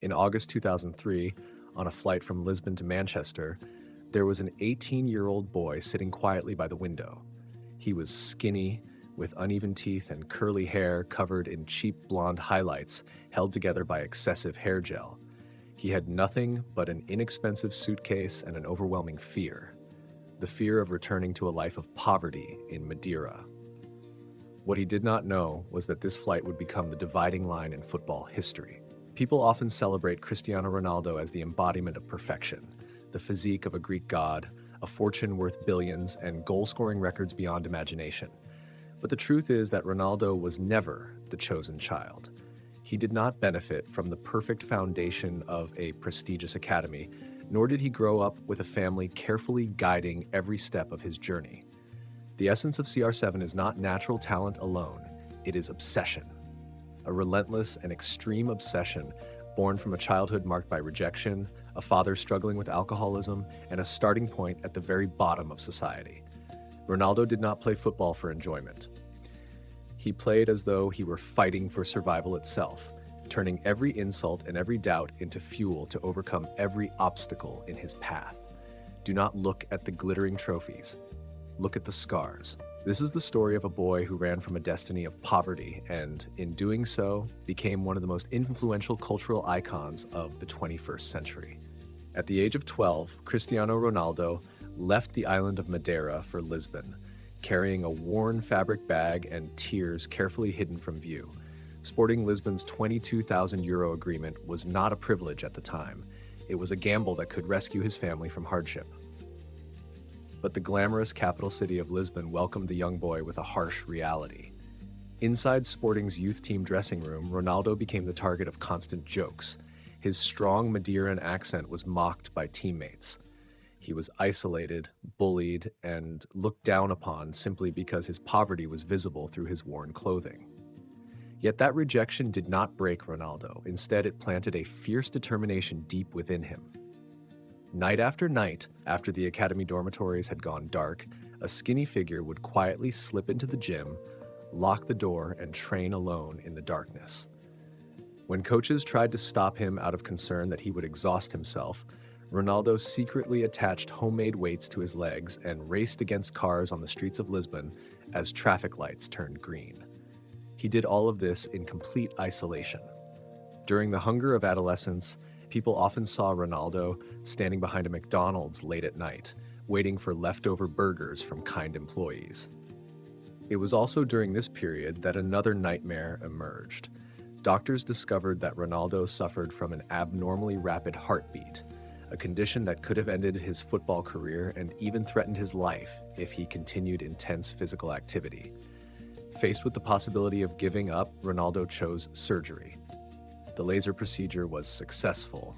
In August 2003, on a flight from Lisbon to Manchester, there was an 18-year-old boy sitting quietly by the window. He was skinny, with uneven teeth and curly hair covered in cheap blonde highlights held together by excessive hair gel. He had nothing but an inexpensive suitcase and an overwhelming fear: the fear of returning to a life of poverty in Madeira. What he did not know was that this flight would become the dividing line in football history. People often celebrate Cristiano Ronaldo as the embodiment of perfection, the physique of a Greek god, a fortune worth billions, and goal-scoring records beyond imagination. But the truth is that Ronaldo was never the chosen child. He did not benefit from the perfect foundation of a prestigious academy, nor did he grow up with a family carefully guiding every step of his journey. The essence of CR7 is not natural talent alone, it is obsession. A relentless and extreme obsession born from a childhood marked by rejection, a father struggling with alcoholism, and a starting point at the very bottom of society. Ronaldo did not play football for enjoyment. He played as though he were fighting for survival itself, turning every insult and every doubt into fuel to overcome every obstacle in his path. Do not look at the glittering trophies. Look at the scars. This is the story of a boy who ran from a destiny of poverty and, in doing so, became one of the most influential cultural icons of the 21st century. At the age of 12, Cristiano Ronaldo left the island of Madeira for Lisbon, carrying a worn fabric bag and tears carefully hidden from view. Sporting Lisbon's €22,000 agreement was not a privilege at the time. It was a gamble that could rescue his family from hardship. But the glamorous capital city of Lisbon welcomed the young boy with a harsh reality. Inside Sporting's youth team dressing room, Ronaldo became the target of constant jokes. His strong Madeiran accent was mocked by teammates. He was isolated, bullied, and looked down upon simply because his poverty was visible through his worn clothing. Yet that rejection did not break Ronaldo. Instead, it planted a fierce determination deep within him. Night after night, after the academy dormitories had gone dark, a skinny figure would quietly slip into the gym, lock the door, and train alone in the darkness. When coaches tried to stop him out of concern that he would exhaust himself, Ronaldo secretly attached homemade weights to his legs and raced against cars on the streets of Lisbon as traffic lights turned green. He did all of this in complete isolation. During the hunger of adolescence, people often saw Ronaldo standing behind a McDonald's late at night, waiting for leftover burgers from kind employees. It was also during this period that another nightmare emerged. Doctors discovered that Ronaldo suffered from an abnormally rapid heartbeat, a condition that could have ended his football career and even threatened his life if he continued intense physical activity. Faced with the possibility of giving up, Ronaldo chose surgery. The laser procedure was successful,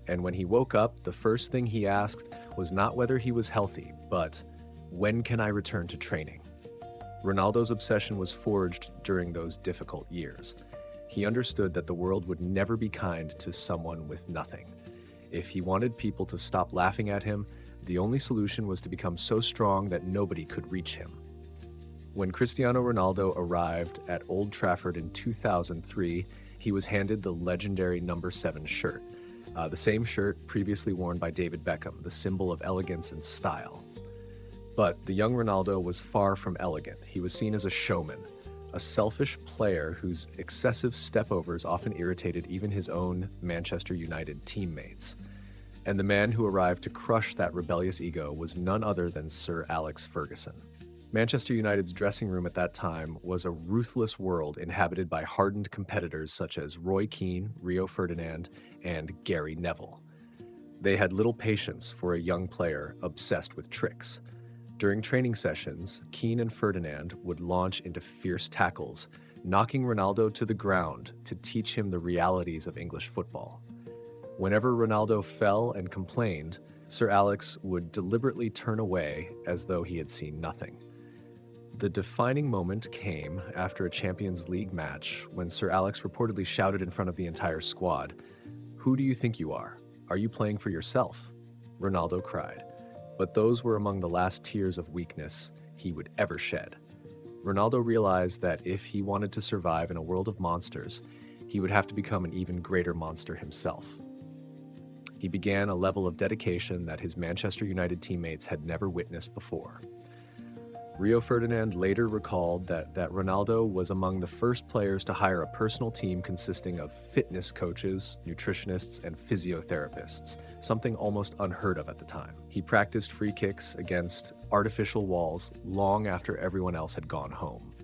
and when he woke up, the first thing he asked was not whether he was healthy, but when can I return to training? Ronaldo's obsession was forged during those difficult years. He understood that the world would never be kind to someone with nothing. If he wanted people to stop laughing at him, the only solution was to become so strong that nobody could reach him. When Cristiano Ronaldo arrived at Old Trafford in 2003, he was handed the legendary number 7 shirt, the same shirt previously worn by David Beckham, the symbol of elegance and style. But the young Ronaldo was far from elegant. He was seen as a showman, a selfish player whose excessive stepovers often irritated even his own Manchester United teammates. And the man who arrived to crush that rebellious ego was none other than Sir Alex Ferguson. Manchester United's dressing room at that time was a ruthless world inhabited by hardened competitors such as Roy Keane, Rio Ferdinand, and Gary Neville. They had little patience for a young player obsessed with tricks. During training sessions, Keane and Ferdinand would launch into fierce tackles, knocking Ronaldo to the ground to teach him the realities of English football. Whenever Ronaldo fell and complained, Sir Alex would deliberately turn away as though he had seen nothing. The defining moment came after a Champions League match when Sir Alex reportedly shouted in front of the entire squad, "Who do you think you are? Are you playing for yourself?" Ronaldo cried, but those were among the last tears of weakness he would ever shed. Ronaldo realized that if he wanted to survive in a world of monsters, he would have to become an even greater monster himself. He began a level of dedication that his Manchester United teammates had never witnessed before. Rio Ferdinand later recalled that Ronaldo was among the first players to hire a personal team consisting of fitness coaches, nutritionists, and physiotherapists, something almost unheard of at the time. He practiced free kicks against artificial walls long after everyone else had gone home.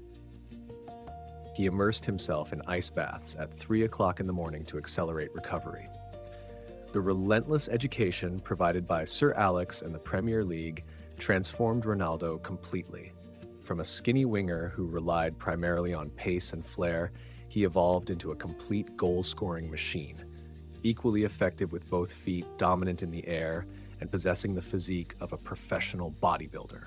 He immersed himself in ice baths at 3 o'clock in the morning to accelerate recovery. The relentless education provided by Sir Alex and the Premier League transformed Ronaldo completely. From a skinny winger who relied primarily on pace and flair, he evolved into a complete goal-scoring machine, equally effective with both feet, dominant in the air, and possessing the physique of a professional bodybuilder.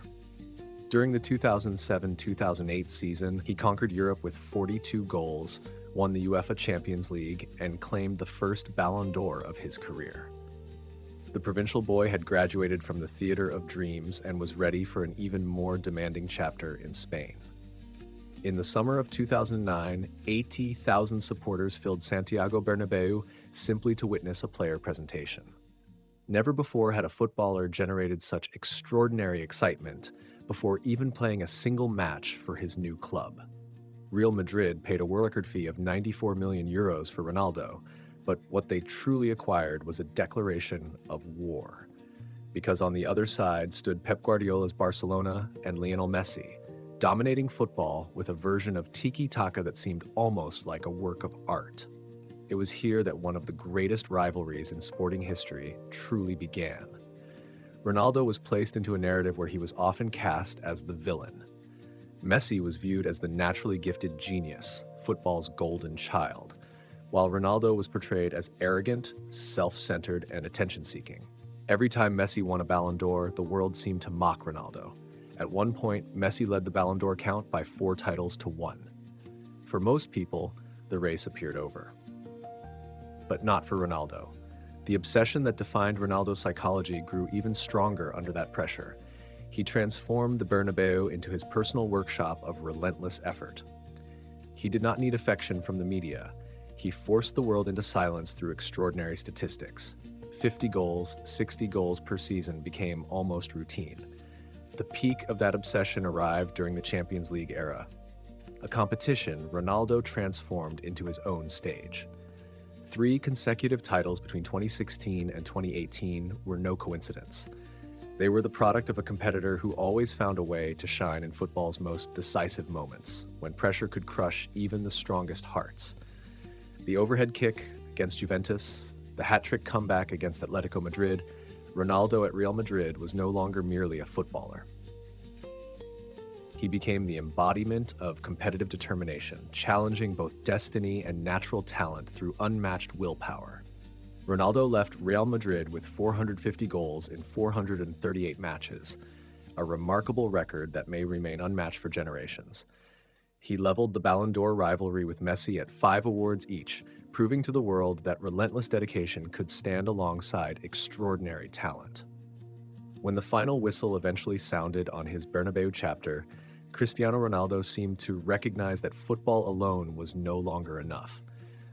During the 2007-2008 season, he conquered Europe with 42 goals, won the UEFA Champions League, and claimed the first Ballon d'Or of his career. The provincial boy had graduated from the theater of dreams and was ready for an even more demanding chapter in Spain. In the summer of 2009, 80,000 supporters filled Santiago Bernabeu simply to witness a player presentation. Never before had a footballer generated such extraordinary excitement before even playing a single match for his new club. Real Madrid paid a record fee of 94 million euros for Ronaldo, but what they truly acquired was a declaration of war. Because on the other side stood Pep Guardiola's Barcelona and Lionel Messi, dominating football with a version of tiki-taka that seemed almost like a work of art. It was here that one of the greatest rivalries in sporting history truly began. Ronaldo was placed into a narrative where he was often cast as the villain. Messi was viewed as the naturally gifted genius, football's golden child, while Ronaldo was portrayed as arrogant, self-centered, and attention-seeking. Every time Messi won a Ballon d'Or, the world seemed to mock Ronaldo. At one point, Messi led the Ballon d'Or count by 4 titles to 1. For most people, the race appeared over. But not for Ronaldo. The obsession that defined Ronaldo's psychology grew even stronger under that pressure. He transformed the Bernabeu into his personal workshop of relentless effort. He did not need affection from the media. He forced the world into silence through extraordinary statistics. 50 goals, 60 goals per season became almost routine. The peak of that obsession arrived during the Champions League era. A competition Ronaldo transformed into his own stage. 3 consecutive titles between 2016 and 2018 were no coincidence. They were the product of a competitor who always found a way to shine in football's most decisive moments, when pressure could crush even the strongest hearts. The overhead kick against Juventus, the hat-trick comeback against Atletico Madrid, Ronaldo at Real Madrid was no longer merely a footballer. He became the embodiment of competitive determination, challenging both destiny and natural talent through unmatched willpower. Ronaldo left Real Madrid with 450 goals in 438 matches, a remarkable record that may remain unmatched for generations. He leveled the Ballon d'Or rivalry with Messi at 5 awards each, proving to the world that relentless dedication could stand alongside extraordinary talent. When the final whistle eventually sounded on his Bernabeu chapter, Cristiano Ronaldo seemed to recognize that football alone was no longer enough.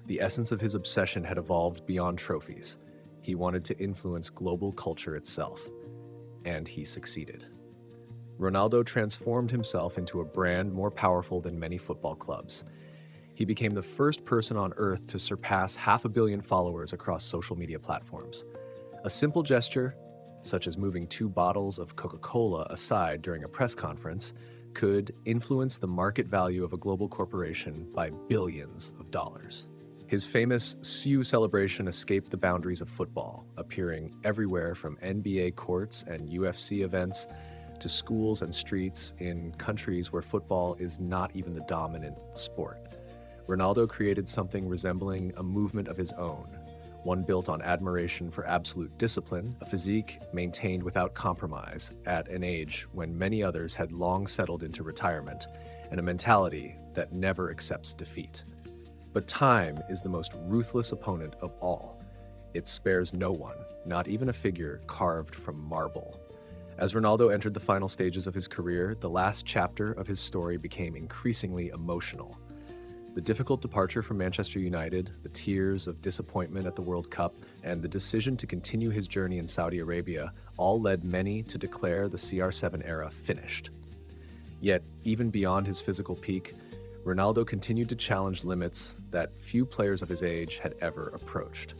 The essence of his obsession had evolved beyond trophies. He wanted to influence global culture itself. And he succeeded. Ronaldo transformed himself into a brand more powerful than many football clubs. He became the first person on earth to surpass 500 million followers across social media platforms. A simple gesture, such as moving 2 bottles of Coca-Cola aside during a press conference, could influence the market value of a global corporation by billions of dollars. His famous "See You" celebration escaped the boundaries of football, appearing everywhere from NBA courts and UFC events to schools and streets in countries where football is not even the dominant sport. Ronaldo created something resembling a movement of his own, one built on admiration for absolute discipline, a physique maintained without compromise at an age when many others had long settled into retirement, and a mentality that never accepts defeat. But time is the most ruthless opponent of all. It spares no one, not even a figure carved from marble. As Ronaldo entered the final stages of his career, the last chapter of his story became increasingly emotional. The difficult departure from Manchester United, the tears of disappointment at the World Cup, and the decision to continue his journey in Saudi Arabia all led many to declare the CR7 era finished. Yet, even beyond his physical peak, Ronaldo continued to challenge limits that few players of his age had ever approached.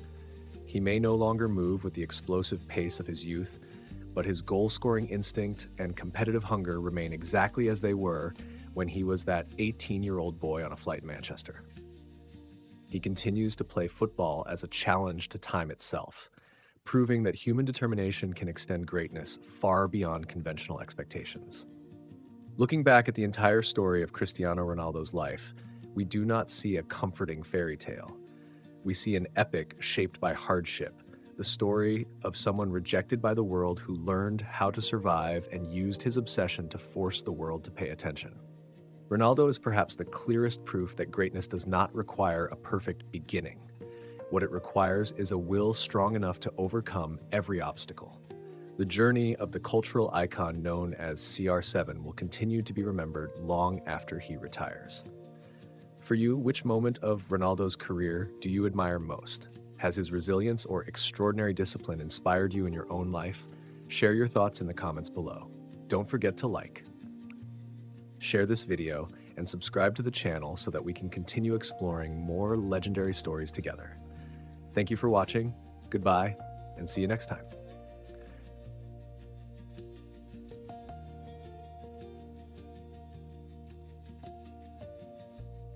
He may no longer move with the explosive pace of his youth, but his goal-scoring instinct and competitive hunger remain exactly as they were when he was that 18-year-old boy on a flight in Manchester. He continues to play football as a challenge to time itself, proving that human determination can extend greatness far beyond conventional expectations. Looking back at the entire story of Cristiano Ronaldo's life, we do not see a comforting fairy tale. We see an epic shaped by hardship, the story of someone rejected by the world who learned how to survive and used his obsession to force the world to pay attention. Ronaldo is perhaps the clearest proof that greatness does not require a perfect beginning. What it requires is a will strong enough to overcome every obstacle. The journey of the cultural icon known as CR7 will continue to be remembered long after he retires. For you, which moment of Ronaldo's career do you admire most? Has his resilience or extraordinary discipline inspired you in your own life? Share your thoughts in the comments below. Don't forget to like, share this video, and subscribe to the channel so that we can continue exploring more legendary stories together. Thank you for watching, goodbye, and see you next time.